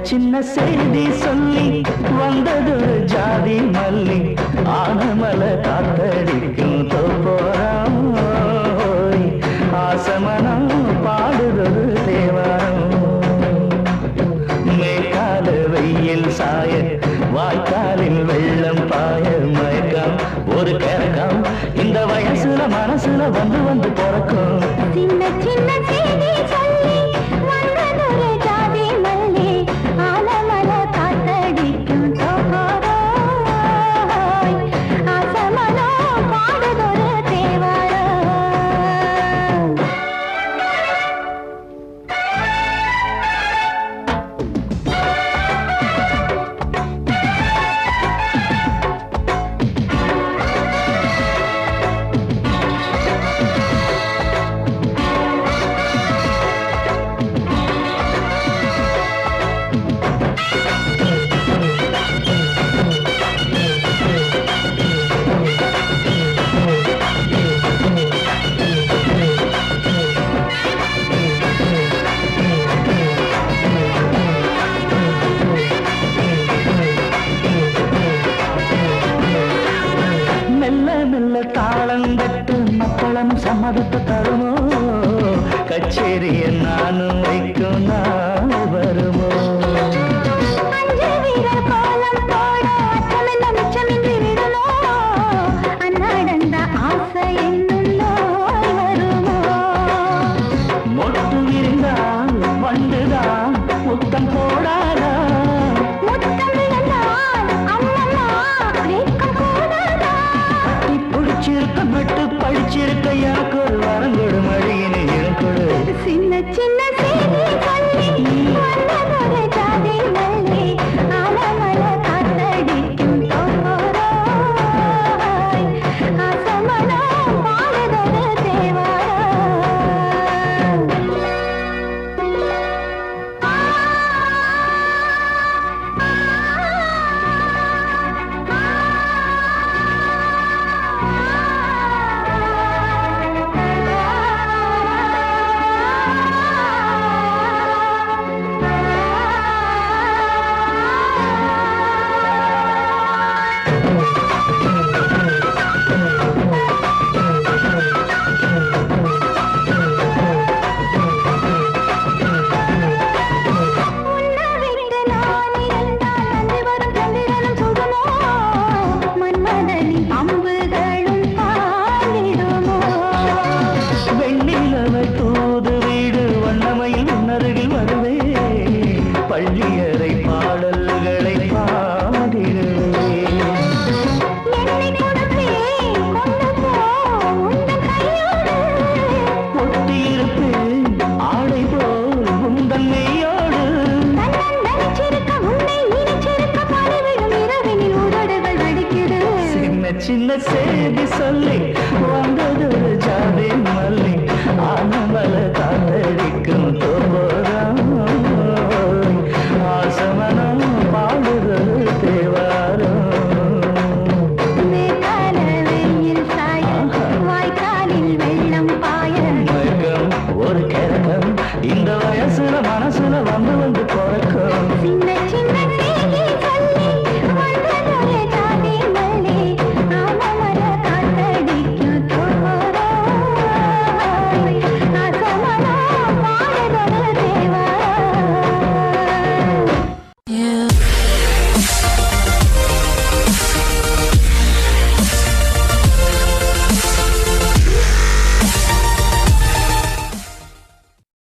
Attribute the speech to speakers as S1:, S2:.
S1: சின்ன செய்தி சொல்லி வந்தது ஜாதி மல்லி ஆனமல காத்தடிக்கும் தோப்போரம் ஆசமனம் பாடுறது தேவாரம் மேற்கால வெயில் சாய வாய்க்காலில் வெள்ளம் பாய மயக்கம் ஒரு கரக்கம் இந்த வயசுல மனசுல வந்து வந்து பிறக்கும்
S2: சின்ன சின்ன செய்தி சொல்லி வந்ததொரு ஜாதி மல்லி ஆலமல காத்தடிக்கும் தோப்போராய் ஆசமனோ பாடுதொரு தேவாரம் தாளந்தட்டு மக்களும் சம்மதத்தை தருமோ கச்சேரிய நானும் வைக்கும் நாள் வருமோ மொட்டு இருந்தால் வண்டுதான் முத்தம் போடாதா மட்டு படிச்சிருக்க எனக்கு ஒரு வரங்கொடு மழையினை இழக்கொடு சின்ன சின்ன செய்தி சொல்லி வந்ததொரு ஜாதி மல்லி ஆலமல காத்தடிக்கும் தோப்போராய் ஆசமனோ பாடுதொரு தேவாரம்
S1: பள்ளியறை பாடல்களை ஒட்டியிருப்பேன் ஆடை போல் உந்தன் மெய்யோடு சின்ன சின்ன செய்தி சொல்லி